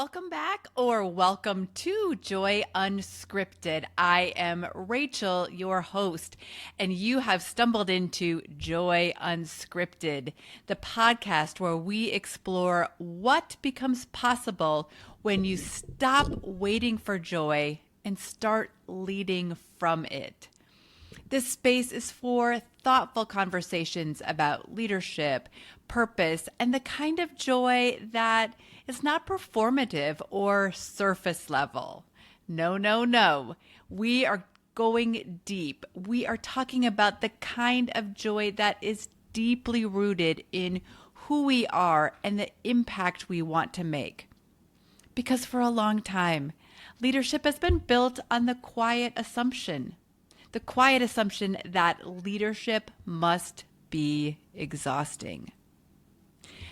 Welcome back or welcome to Joy Unscripted. I am Rachel, your host, and you have stumbled into Joy Unscripted, the podcast where we explore what becomes possible when you stop waiting for joy and start leading from it. This space is for thoughtful conversations about leadership, purpose, and the kind of joy that is not performative or surface level. No. We are going deep. We are talking about the kind of joy that is deeply rooted in who we are and the impact we want to make. Because for a long time, leadership has been built on the quiet assumption that leadership must be exhausting.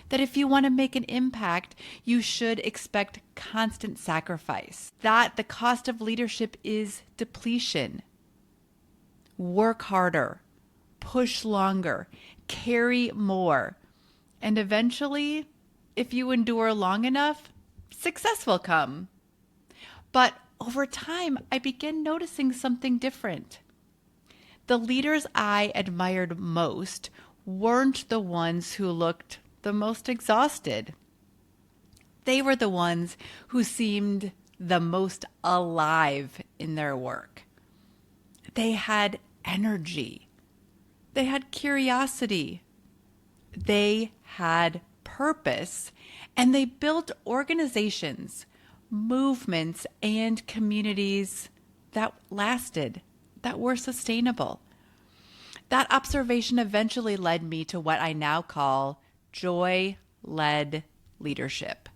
That if you want to make an impact, you should expect constant sacrifice. That the cost of leadership is depletion. Work harder, push longer, carry more, and eventually, if you endure long enough, success will come. But over time, I began noticing something different. The leaders I admired most weren't the ones who looked the most exhausted. They were the ones who seemed the most alive in their work. They had energy. They had curiosity. They had purpose. And they built organizations, movements, and communities that lasted, that were sustainable. That observation eventually led me to what I now call joy-led leadership.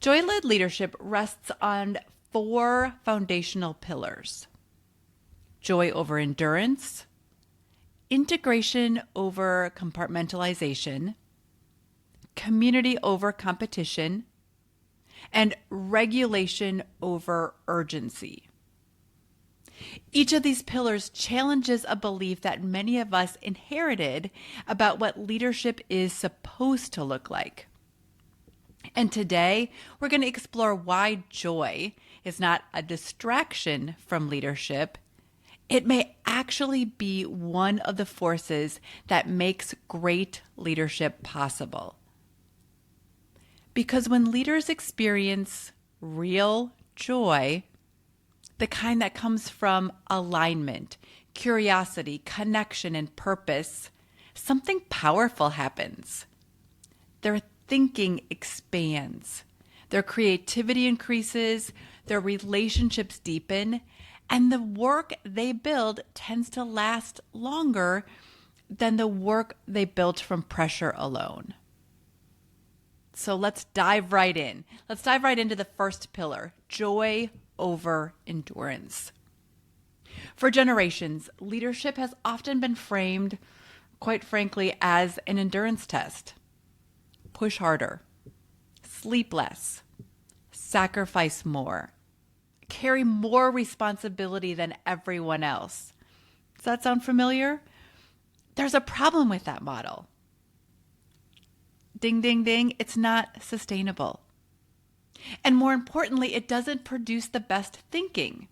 Joy-led leadership rests on 4 foundational pillars: joy over endurance, integration over compartmentalization, community over competition, and regulation over urgency. Each of these pillars challenges a belief that many of us inherited about what leadership is supposed to look like. And today, we're going to explore why joy is not a distraction from leadership. It may actually be one of the forces that makes great leadership possible. Because when leaders experience real joy, the kind that comes from alignment, curiosity, connection, and purpose, something powerful happens. Their thinking expands, their creativity increases, their relationships deepen, and the work they build tends to last longer than the work they built from pressure alone. So let's dive right in. Let's dive right into the first pillar, joy over endurance. For generations, leadership has often been framed, quite frankly, as an endurance test. Push harder, sleep less, sacrifice more, carry more responsibility than everyone else. Does that sound familiar? There's a problem with that model. Ding, ding, ding, it's not sustainable. And more importantly, it doesn't produce the best thinking.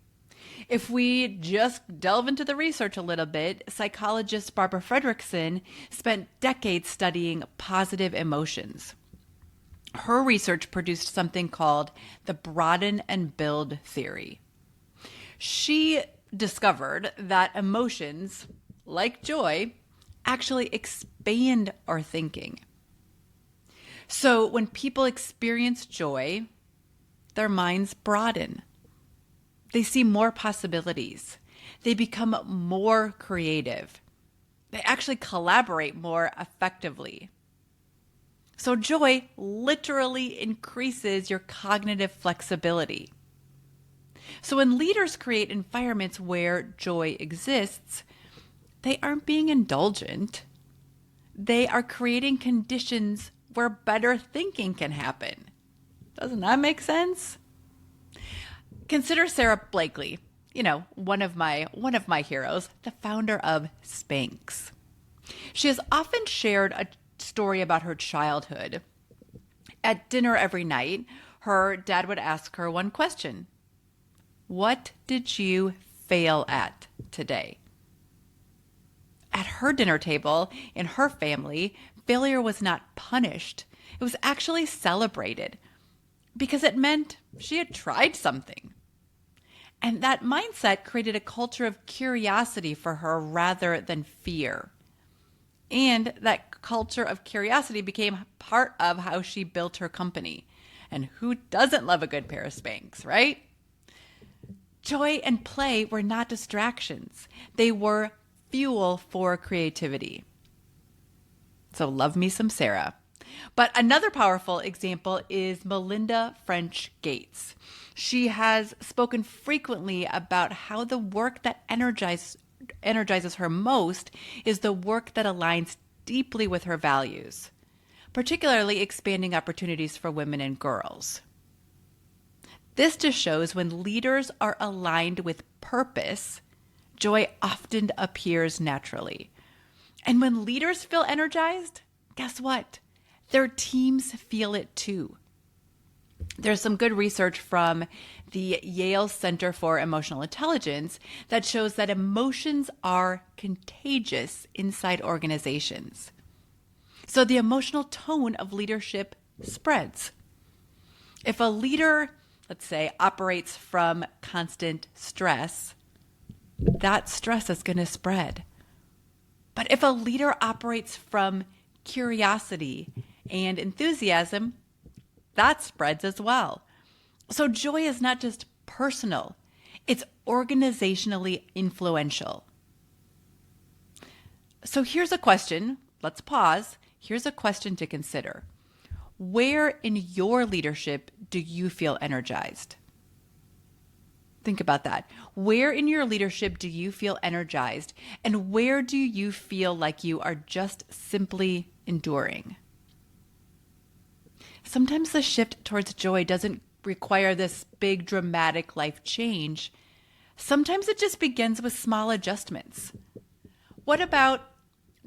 If we just delve into the research a little bit, psychologist Barbara Fredrickson spent decades studying positive emotions. Her research produced something called the broaden and build theory. She discovered that emotions, like joy, actually expand our thinking. So when people experience joy, their minds broaden. They see more possibilities. They become more creative. They actually collaborate more effectively. So joy literally increases your cognitive flexibility. So when leaders create environments where joy exists, they aren't being indulgent. They are creating conditions where better thinking can happen. Doesn't that make sense? Consider Sarah Blakely, one of my heroes, the founder of Spanx. She has often shared a story about her childhood. At dinner every night, her dad would ask her one question: what did you fail at today? At her dinner table, in her family, failure was not punished. It was actually celebrated because it meant she had tried something. And that mindset created a culture of curiosity for her rather than fear. And that culture of curiosity became part of how she built her company. And who doesn't love a good pair of Spanx, right? Joy and play were not distractions. They were fuel for creativity. So love me some Sarah. But another powerful example is Melinda French Gates. She has spoken frequently about how the work that energizes her most is the work that aligns deeply with her values, particularly expanding opportunities for women and girls. This just shows when leaders are aligned with purpose, joy often appears naturally. And when leaders feel energized, guess what? Their teams feel it too. There's some good research from the Yale Center for Emotional Intelligence that shows that emotions are contagious inside organizations. So the emotional tone of leadership spreads. If a leader, let's say, operates from constant stress, that stress is going to spread. But if a leader operates from curiosity and enthusiasm, that spreads as well. So joy is not just personal, it's organizationally influential. So here's a question. Let's pause. Here's a question to consider. Where in your leadership do you feel energized? Think about that. Where in your leadership do you feel energized? And where do you feel like you are just simply enduring? Sometimes the shift towards joy doesn't require this big dramatic life change. Sometimes it just begins with small adjustments. What about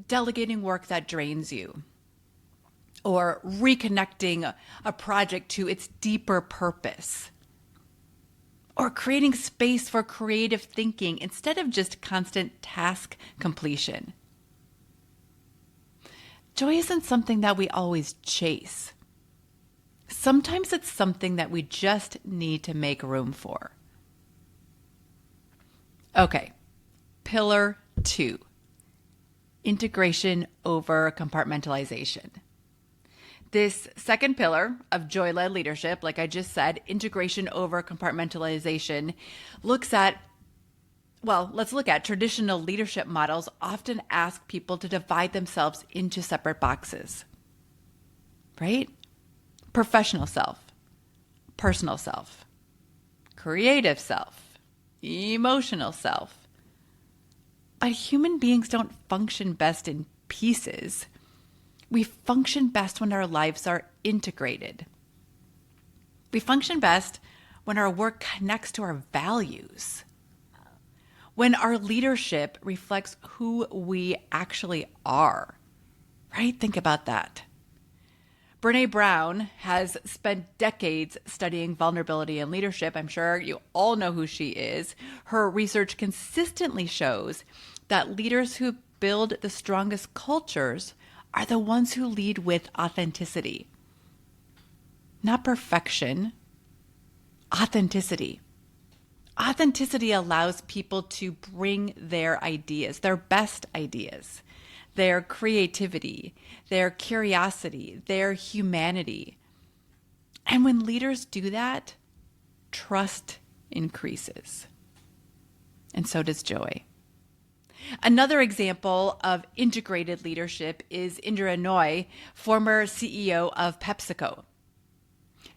delegating work that drains you? Or reconnecting a project to its deeper purpose? Or creating space for creative thinking instead of just constant task completion? Joy isn't something that we always chase. Sometimes it's something that we just need to make room for. Okay, pillar 2, integration over compartmentalization. This second pillar of joy-led leadership, like I just said, integration over compartmentalization, let's look at traditional leadership models often ask people to divide themselves into separate boxes, right? Professional self, personal self, creative self, emotional self. But human beings don't function best in pieces. We function best when our lives are integrated. We function best when our work connects to our values. When our leadership reflects who we actually are, right? Think about that. Brené Brown has spent decades studying vulnerability and leadership. I'm sure you all know who she is. Her research consistently shows that leaders who build the strongest cultures are the ones who lead with authenticity. Not perfection, authenticity. Authenticity allows people to bring their ideas, their best ideas, their creativity, their curiosity, their humanity. And when leaders do that, trust increases. And so does joy. Another example of integrated leadership is Indra Nooyi, former CEO of PepsiCo.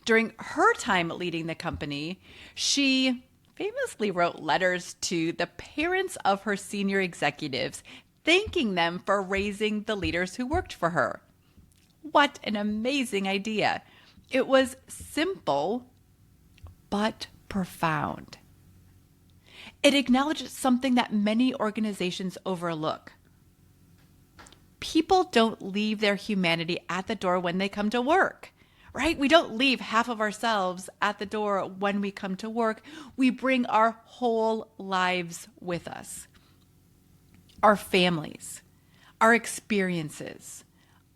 During her time leading the company, she famously wrote letters to the parents of her senior executives, thanking them for raising the leaders who worked for her. What an amazing idea. It was simple, but profound. It acknowledged something that many organizations overlook. People don't leave their humanity at the door when they come to work, right? We don't leave half of ourselves at the door when we come to work. We bring our whole lives with us. Our families, our experiences,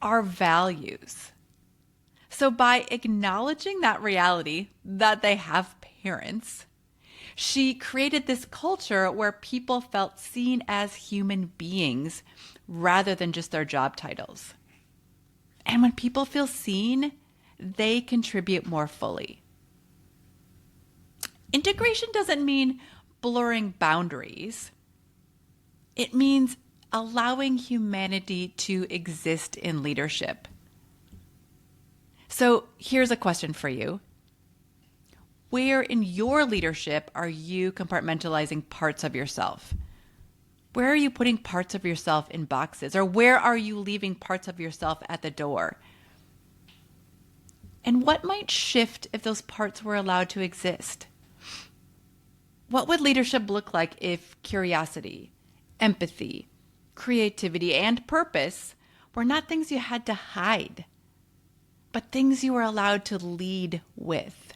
our values. So by acknowledging that reality that they have parents, she created this culture where people felt seen as human beings rather than just their job titles. And when people feel seen, they contribute more fully. Integration doesn't mean blurring boundaries. It means allowing humanity to exist in leadership. So here's a question for you. Where in your leadership are you compartmentalizing parts of yourself? Where are you putting parts of yourself in boxes? Or where are you leaving parts of yourself at the door? And what might shift if those parts were allowed to exist? What would leadership look like if curiosity, empathy, creativity, and purpose were not things you had to hide, but things you were allowed to lead with?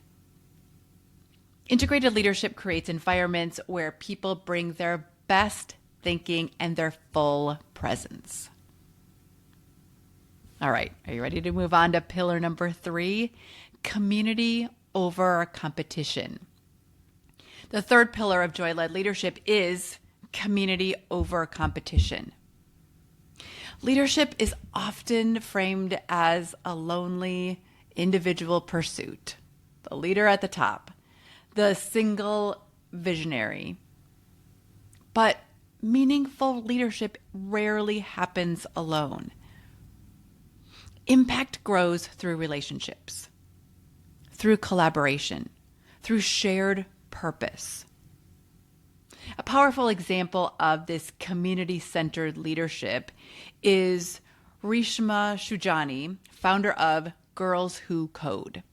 Integrated leadership creates environments where people bring their best thinking and their full presence. All right, are you ready to move on to pillar number 3? Community over competition. The third pillar of joy-led leadership is community over competition. Leadership is often framed as a lonely individual pursuit. The leader at the top, the single visionary. But meaningful leadership rarely happens alone. Impact grows through relationships, through collaboration, through shared purpose. A powerful example of this community-centered leadership is Reshma Shujani, founder of Girls Who Code.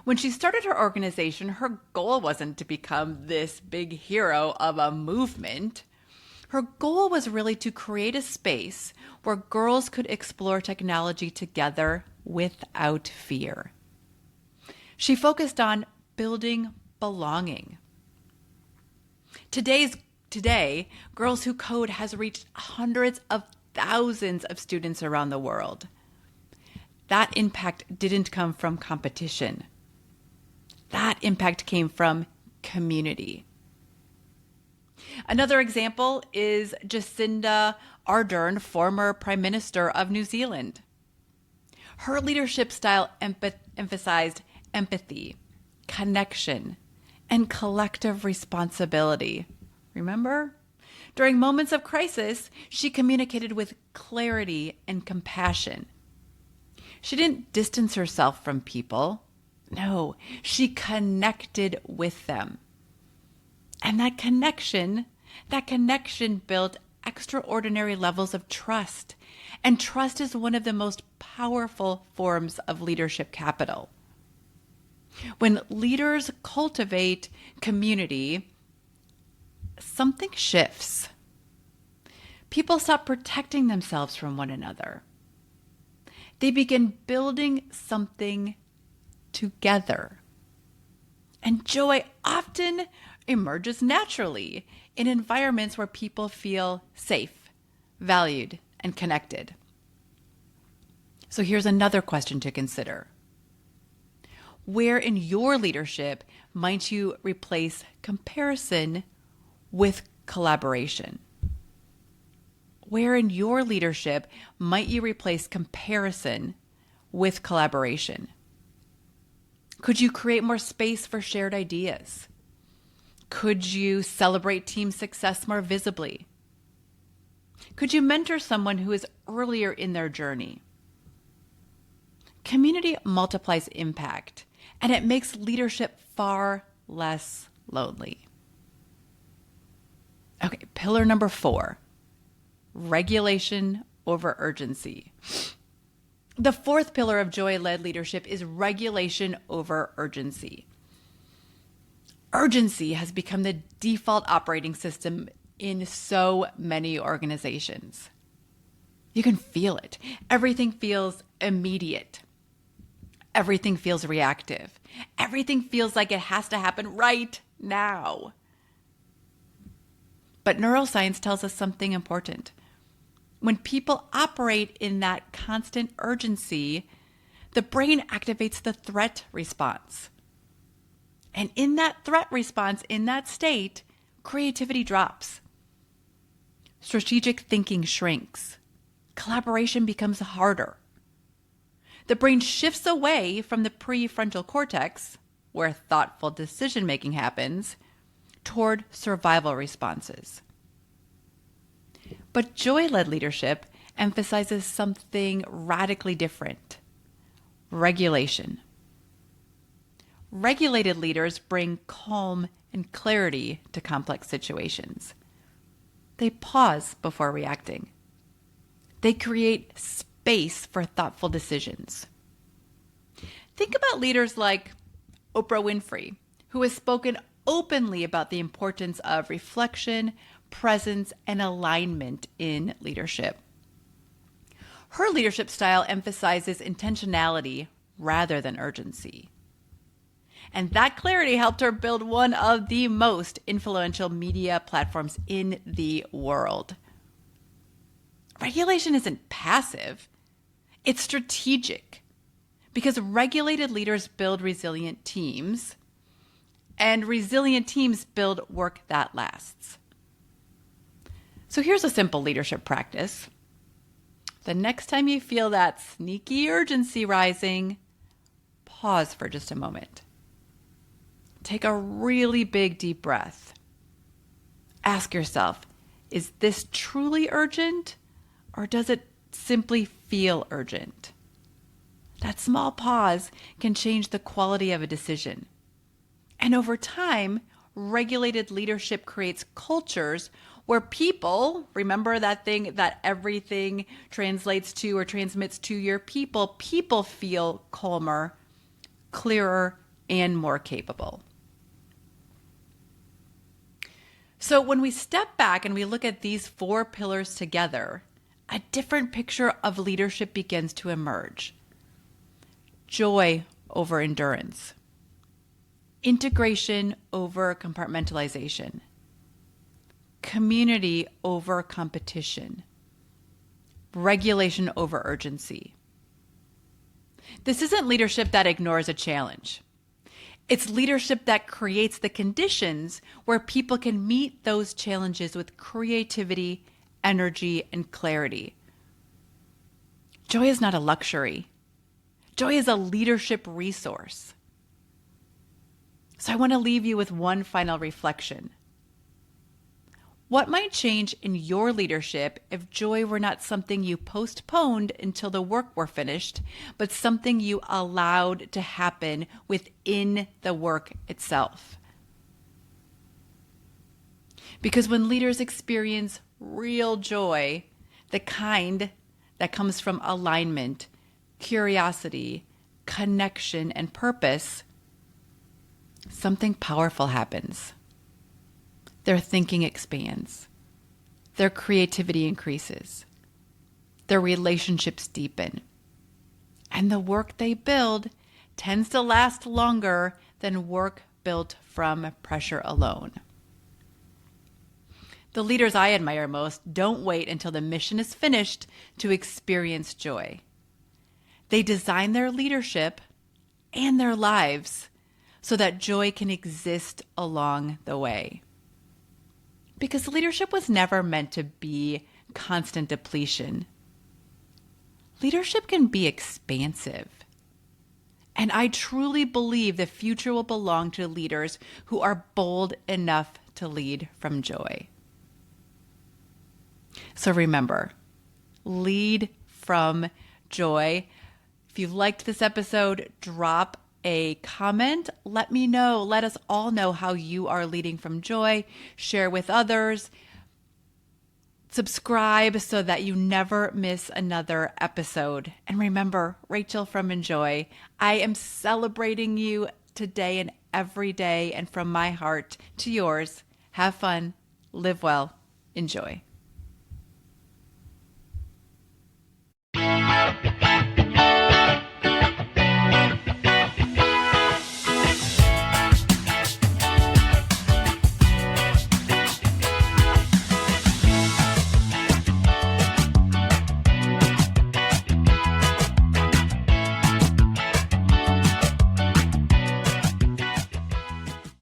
When she started her organization, her goal wasn't to become this big hero of a movement. Her goal was really to create a space where girls could explore technology together without fear. She focused on building belonging. Today, Girls Who Code has reached hundreds of thousands of students around the world. That impact didn't come from competition. That impact came from community. Another example is Jacinda Ardern, former Prime Minister of New Zealand. Her leadership style emphasized empathy, connection, and collective responsibility. Remember? During moments of crisis, she communicated with clarity and compassion. She didn't distance herself from people. No, she connected with them. And that connection built extraordinary levels of trust. And trust is one of the most powerful forms of leadership capital. When leaders cultivate community, something shifts. People stop protecting themselves from one another. They begin building something together. And joy often emerges naturally in environments where people feel safe, valued, and connected. So here's another question to consider. Where in your leadership might you replace comparison with collaboration? Where in your leadership might you replace comparison with collaboration? Could you create more space for shared ideas? Could you celebrate team success more visibly? Could you mentor someone who is earlier in their journey? Community multiplies impact, and it makes leadership far less lonely. Okay, pillar number 4, regulation over urgency. The fourth pillar of joy-led leadership is regulation over urgency. Urgency has become the default operating system in so many organizations. You can feel it. Everything feels immediate. Everything feels reactive. Everything feels like it has to happen right now. But neuroscience tells us something important. When people operate in that constant urgency, the brain activates the threat response. And in that threat response, in that state, creativity drops. Strategic thinking shrinks. Collaboration becomes harder. The brain shifts away from the prefrontal cortex, where thoughtful decision-making happens, toward survival responses. But joy-led leadership emphasizes something radically different: regulation. Regulated leaders bring calm and clarity to complex situations. They pause before reacting. They create space for thoughtful decisions. Think about leaders like Oprah Winfrey, who has spoken openly about the importance of reflection, presence, and alignment in leadership. Her leadership style emphasizes intentionality rather than urgency. And that clarity helped her build one of the most influential media platforms in the world. Regulation isn't passive, it's strategic, because regulated leaders build resilient teams, and resilient teams build work that lasts. So here's a simple leadership practice. The next time you feel that sneaky urgency rising, pause for just a moment. Take a really big deep breath. Ask yourself, is this truly urgent, or does it simply feel urgent? That small pause can change the quality of a decision. And over time, regulated leadership creates cultures where people, remember that thing that everything translates to or transmits to your people, people feel calmer, clearer, and more capable. So when we step back and we look at these 4 pillars together, a different picture of leadership begins to emerge. Joy over endurance. Integration over compartmentalization. Community over competition. Regulation over urgency. This isn't leadership that ignores a challenge. It's leadership that creates the conditions where people can meet those challenges with creativity, energy, and clarity. Joy is not a luxury. Joy is a leadership resource. So I want to leave you with one final reflection. What might change in your leadership if joy were not something you postponed until the work were finished, but something you allowed to happen within the work itself? Because when leaders experience real joy, the kind that comes from alignment, curiosity, connection, and purpose, something powerful happens. Their thinking expands. Their creativity increases. Their relationships deepen. And the work they build tends to last longer than work built from pressure alone. The leaders I admire most don't wait until the mission is finished to experience joy. They design their leadership and their lives so that joy can exist along the way. Because leadership was never meant to be constant depletion. Leadership can be expansive. And I truly believe the future will belong to leaders who are bold enough to lead from joy. So remember, lead from joy. If you liked this episode, drop a comment. Let me know. Let us all know how you are leading from joy. Share with others. Subscribe so that you never miss another episode. And remember, Rachel from Enjoy, I am celebrating you today and every day. And from my heart to yours, have fun, live well, enjoy.